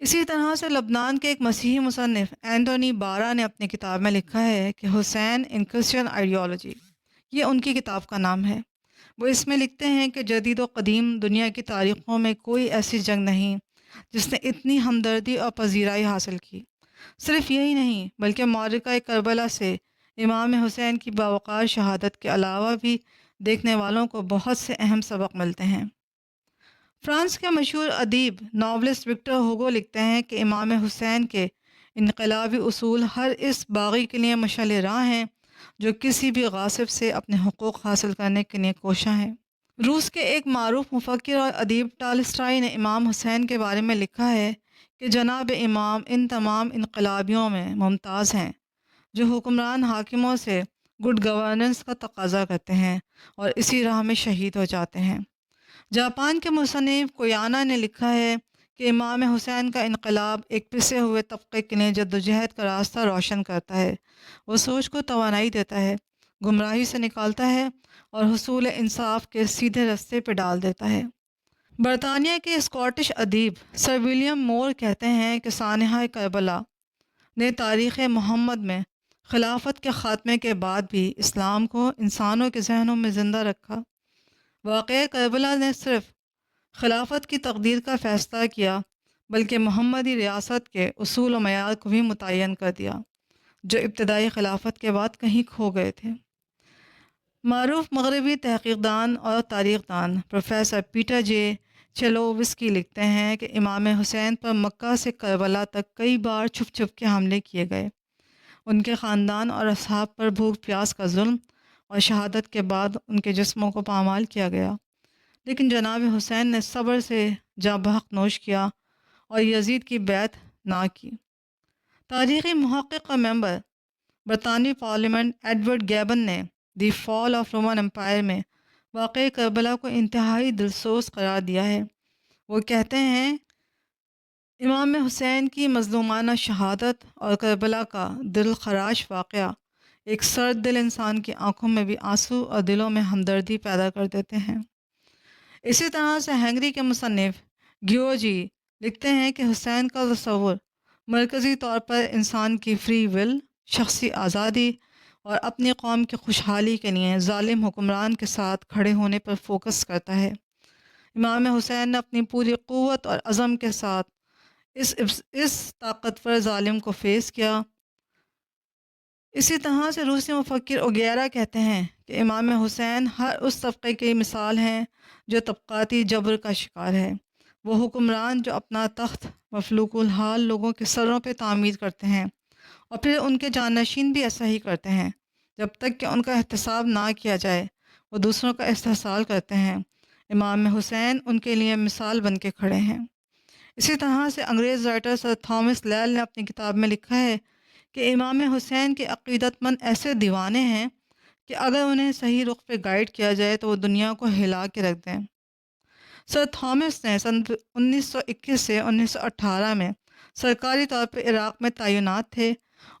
اسی طرح سے لبنان کے ایک مسیحی مصنف اینٹونی بارا نے اپنی کتاب میں لکھا ہے کہ حسین ان کرسچن آئیڈیالوجی، یہ ان کی کتاب کا نام ہے۔ وہ اس میں لکھتے ہیں کہ جدید و قدیم دنیا کی تاریخوں میں کوئی ایسی جنگ نہیں جس نے اتنی ہمدردی اور پذیرائی حاصل کی۔ صرف یہی نہیں بلکہ معرکہ کربلا سے امام حسین کی باوقار شہادت کے علاوہ بھی دیکھنے والوں کو بہت سے اہم سبق ملتے ہیں۔ فرانس کے مشہور ادیب ناولسٹ وکٹر ہوگو لکھتے ہیں کہ امام حسین کے انقلابی اصول ہر اس باغی کے لیے مشعل راہ ہیں جو کسی بھی غاصب سے اپنے حقوق حاصل کرنے کے لیے کوشاں ہیں۔ روس کے ایک معروف مفکر اور ادیب ٹالسٹائی نے امام حسین کے بارے میں لکھا ہے کہ جناب امام ان تمام انقلابیوں میں ممتاز ہیں جو حکمران حاکموں سے گڈ گورننس کا تقاضا کرتے ہیں اور اسی راہ میں شہید ہو جاتے ہیں۔ جاپان کے مصنف کویانا نے لکھا ہے کہ امام حسین کا انقلاب ایک پسے ہوئے طبقے کے لیے جدوجہد کا راستہ روشن کرتا ہے، وہ سوچ کو توانائی دیتا ہے، گمراہی سے نکالتا ہے اور حصول انصاف کے سیدھے رستے پہ ڈال دیتا ہے۔ برطانیہ کے اسکاٹش ادیب سر ولیم مور کہتے ہیں کہ سانحہ کربلا نے تاریخ محمد میں خلافت کے خاتمے کے بعد بھی اسلام کو انسانوں کے ذہنوں میں زندہ رکھا۔ واقعہ کربلا نے صرف خلافت کی تقدیر کا فیصلہ کیا بلکہ محمدی ریاست کے اصول و معیار کو بھی متعین کر دیا جو ابتدائی خلافت کے بعد کہیں کھو گئے تھے۔ معروف مغربی تحقیق دان اور تاریخ دان پروفیسر پیٹر جے چیلووسکی لکھتے ہیں کہ امام حسین پر مکہ سے کربلا تک کئی بار چھپ چھپ کے حملے کیے گئے۔ ان کے خاندان اور اصحاب پر بھوک پیاس کا ظلم اور شہادت کے بعد ان کے جسموں کو پامال کیا گیا، لیکن جناب حسین نے صبر سے جاں بحق نوش کیا اور یزید کی بیعت نہ کی۔ تاریخی محقق اور ممبر برطانوی پارلیمنٹ ایڈورڈ گیبن نے دی فال آف رومن امپائر میں واقع کربلا کو انتہائی دلسوز قرار دیا ہے۔ وہ کہتے ہیں امام حسین کی مظلومانہ شہادت اور کربلا کا دل خراش واقعہ ایک سرد دل انسان کی آنکھوں میں بھی آنسو اور دلوں میں ہمدردی پیدا کر دیتے ہیں۔ اسی طرح سے ہنگری کے مصنف گیوجی لکھتے ہیں کہ حسین کا تصور مرکزی طور پر انسان کی فری ول، شخصی آزادی اور اپنی قوم کی خوشحالی کے لیے ظالم حکمران کے ساتھ کھڑے ہونے پر فوکس کرتا ہے۔ امام حسین نے اپنی پوری قوت اور عزم کے ساتھ اس طاقتور ظالم کو فیس کیا۔ اسی طرح سے روسی مفکر اوگیرا کہتے ہیں کہ امام حسین ہر اس طبقے کی مثال ہیں جو طبقاتی جبر کا شکار ہے۔ وہ حکمران جو اپنا تخت مفلوک الحال لوگوں کے سروں پہ تعمیر کرتے ہیں اور پھر ان کے جانشین بھی ایسا ہی کرتے ہیں جب تک کہ ان کا احتساب نہ کیا جائے، وہ دوسروں کا استحصال کرتے ہیں۔ امام حسین ان کے لیے مثال بن کے کھڑے ہیں۔ اسی طرح سے انگریز رائٹر سر تھامس لیل نے اپنی کتاب میں لکھا ہے کہ امام حسین کے عقیدت مند ایسے دیوانے ہیں کہ اگر انہیں صحیح رخ پہ گائیڈ کیا جائے تو وہ دنیا کو ہلا کے رکھ دیں۔ سر تھامس نے سن 1921 سے 1918 میں سرکاری طور پہ عراق میں تعینات تھے،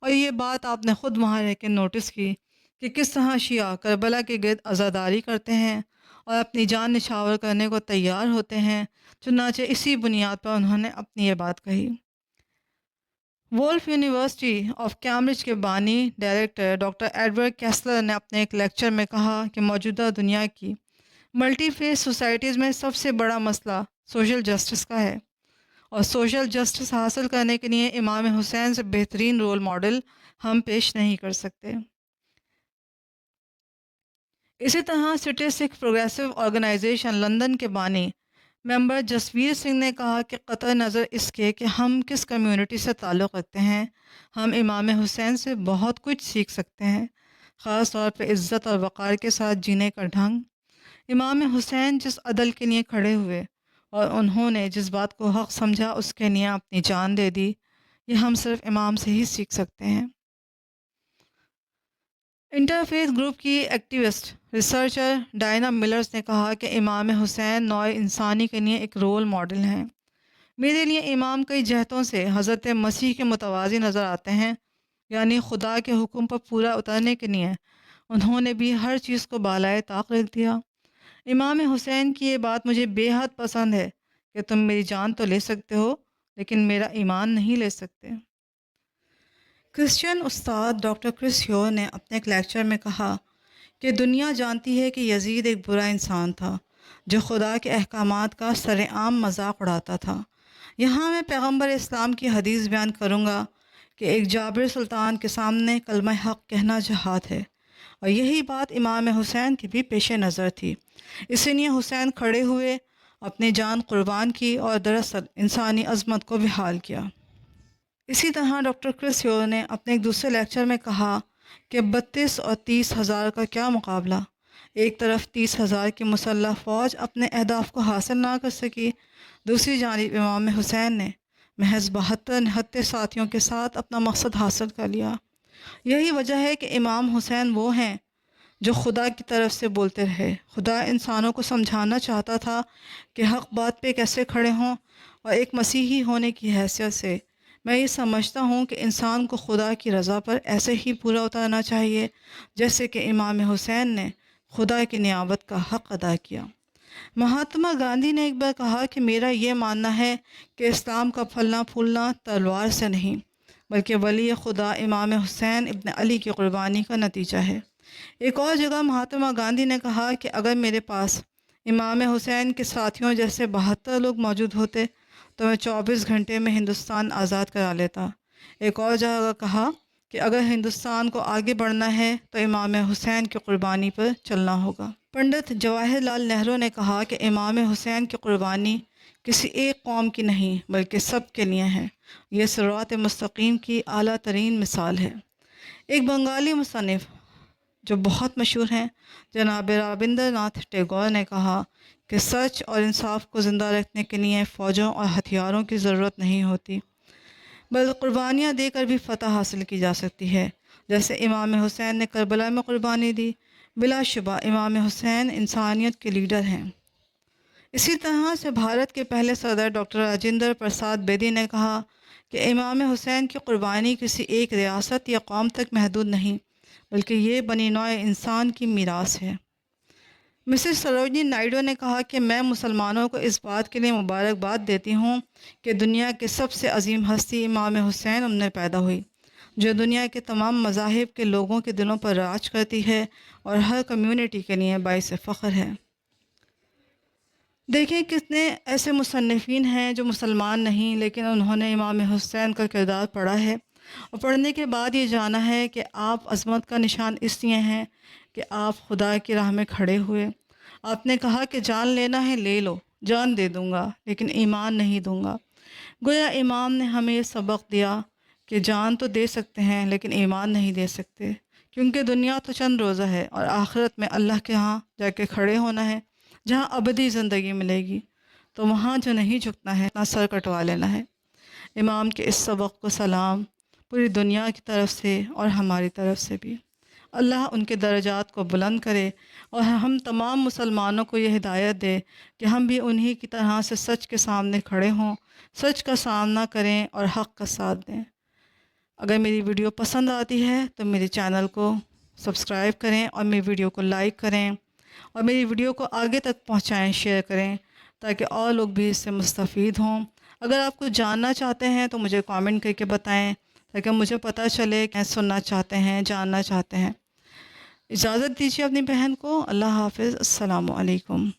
اور یہ بات آپ نے خود وہاں رہ کے نوٹس کی کہ کس طرح شیعہ کربلا کے گرد عزاداری کرتے ہیں اور اپنی جان نچھاور کرنے کو تیار ہوتے ہیں۔ چنانچہ اسی بنیاد پر انہوں نے اپنی یہ بات کہی۔ وولف یونیورسٹی آف کیمبرج کے بانی ڈائریکٹر ڈاکٹر ایڈورڈ کیسلر نے اپنے ایک لیکچر میں کہا کہ موجودہ دنیا کی ملٹی فیس سوسائٹیز میں سب سے بڑا مسئلہ سوشل جسٹس کا ہے، اور سوشل جسٹس حاصل کرنے کے لیے امام حسین سے بہترین رول ماڈل ہم پیش نہیں کر سکتے۔ اسی طرح سٹی سکھ پروگریسو آرگنائزیشن لندن کے بانی ممبر جسویر سنگھ نے کہا کہ قطع نظر اس کے کہ ہم کس کمیونٹی سے تعلق رکھتے ہیں، ہم امام حسین سے بہت کچھ سیکھ سکتے ہیں، خاص طور پہ عزت اور وقار کے ساتھ جینے کا ڈھنگ۔ امام حسین جس عدل کے لیے کھڑے ہوئے اور انہوں نے جس بات کو حق سمجھا اس کے لیے اپنی جان دے دی، یہ ہم صرف امام سے ہی سیکھ سکتے ہیں۔ انٹرفیتھ گروپ کی ایکٹیوسٹ ریسرچر ڈائنا ملرز نے کہا کہ امام حسین نوع انسانی کے لیے ایک رول ماڈل ہیں۔ میرے لیے امام کئی جہتوں سے حضرت مسیح کے متوازی نظر آتے ہیں، یعنی خدا کے حکم پر پورا اترنے کے لیے انہوں نے بھی ہر چیز کو بالائے طاق رکھ دیا۔ امام حسین کی یہ بات مجھے بے حد پسند ہے کہ تم میری جان تو لے سکتے ہو لیکن میرا ایمان نہیں لے سکتے۔ کرسچین استاد ڈاکٹر کرس ہیو نے اپنے ایک لیکچر میں کہا کہ دنیا جانتی ہے کہ یزید ایک برا انسان تھا جو خدا کے احکامات کا سر عام مذاق اڑاتا تھا۔ یہاں میں پیغمبر اسلام کی حدیث بیان کروں گا کہ ایک جابر سلطان کے سامنے کلمہ حق کہنا جہاد ہے، اور یہی بات امام حسین کی بھی پیش نظر تھی۔ اسی لیے حسین کھڑے ہوئے، اپنی جان قربان کی اور دراصل انسانی عظمت کو بحال کیا۔ اسی طرح ڈاکٹر کرس ہیو نے اپنے ایک دوسرے لیکچر میں کہا کہ 32 اور 30 ہزار کا کیا مقابلہ۔ ایک طرف 30 ہزار کی مسلح فوج اپنے اہداف کو حاصل نہ کر سکی، دوسری جانب امام حسین نے محض 72 نہتے ساتھیوں کے ساتھ اپنا مقصد حاصل کر لیا۔ یہی وجہ ہے کہ امام حسین وہ ہیں جو خدا کی طرف سے بولتے رہے۔ خدا انسانوں کو سمجھانا چاہتا تھا کہ حق بات پہ کیسے کھڑے ہوں، اور ایک مسیحی ہونے کی حیثیت سے میں یہ سمجھتا ہوں کہ انسان کو خدا کی رضا پر ایسے ہی پورا اترنا چاہیے جیسے کہ امام حسین نے خدا کی نیابت کا حق ادا کیا۔ مہاتما گاندھی نے ایک بار کہا کہ میرا یہ ماننا ہے کہ اسلام کا پھلنا پھولنا تلوار سے نہیں بلکہ ولی خدا امام حسین ابن علی کی قربانی کا نتیجہ ہے۔ ایک اور جگہ مہاتما گاندھی نے کہا کہ اگر میرے پاس امام حسین کے ساتھیوں جیسے 72 لوگ موجود ہوتے تو میں 24 گھنٹے میں ہندوستان آزاد کرا لیتا۔ ایک اور جگہ کہا کہ اگر ہندوستان کو آگے بڑھنا ہے تو امام حسین کی قربانی پر چلنا ہوگا۔ پنڈت جواہر لال نہرو نے کہا کہ امام حسین کی قربانی کسی ایک قوم کی نہیں بلکہ سب کے لیے ہے۔ یہ صراط مستقیم کی اعلیٰ ترین مثال ہے۔ ایک بنگالی مصنف جو بہت مشہور ہیں جناب رابندر ناتھ ٹیگور نے کہا کہ سچ اور انصاف کو زندہ رکھنے کے لیے فوجوں اور ہتھیاروں کی ضرورت نہیں ہوتی، بلکہ قربانیاں دے کر بھی فتح حاصل کی جا سکتی ہے، جیسے امام حسین نے کربلا میں قربانی دی۔ بلا شبہ امام حسین انسانیت کے لیڈر ہیں۔ اسی طرح سے بھارت کے پہلے صدر ڈاکٹر راجندر پرساد بیدی نے کہا کہ امام حسین کی قربانی کسی ایک ریاست یا قوم تک محدود نہیں بلکہ یہ بنی نوع انسان کی میراث ہے۔ مسز سروجنی نائیڈو نے کہا کہ میں مسلمانوں کو اس بات کے لیے مبارکباد دیتی ہوں کہ دنیا کے سب سے عظیم ہستی امام حسین انہیں پیدا ہوئی، جو دنیا کے تمام مذاہب کے لوگوں کے دلوں پر راج کرتی ہے اور ہر کمیونٹی کے لیے باعث فخر ہے۔ دیکھیں کتنے ایسے مصنفین ہیں جو مسلمان نہیں لیکن انہوں نے امام حسین کا کردار پڑھا ہے، اور پڑھنے کے بعد یہ جانا ہے کہ آپ عظمت کا نشان اس لیے ہیں کہ آپ خدا کی راہ میں کھڑے ہوئے۔ آپ نے کہا کہ جان لینا ہے لے لو، جان دے دوں گا لیکن ایمان نہیں دوں گا۔ گویا امام نے ہمیں یہ سبق دیا کہ جان تو دے سکتے ہیں لیکن ایمان نہیں دے سکتے، کیونکہ دنیا تو چند روزہ ہے اور آخرت میں اللہ کے ہاں جا کے کھڑے ہونا ہے جہاں ابدی زندگی ملے گی، تو وہاں جو نہیں جھکنا ہے اپنا سر کٹوا لینا ہے۔ امام کے اس سبق کو سلام پوری دنیا کی طرف سے اور ہماری طرف سے بھی۔ اللہ ان کے درجات کو بلند کرے اور ہم تمام مسلمانوں کو یہ ہدایت دے کہ ہم بھی انہی کی طرح سے سچ کے سامنے کھڑے ہوں، سچ کا سامنا کریں اور حق کا ساتھ دیں۔ اگر میری ویڈیو پسند آتی ہے تو میرے چینل کو سبسکرائب کریں اور میری ویڈیو کو لائک کریں اور میری ویڈیو کو آگے تک پہنچائیں، شیئر کریں تاکہ اور لوگ بھی اس سے مستفید ہوں۔ اگر آپ کچھ جاننا چاہتے ہیں تو مجھے کامنٹ کر کے بتائیں تاکہ مجھے پتہ چلے کہ سننا چاہتے ہیں، جاننا چاہتے ہیں۔ اجازت دیجیے اپنی بہن کو۔ اللہ حافظ۔ السلام علیکم۔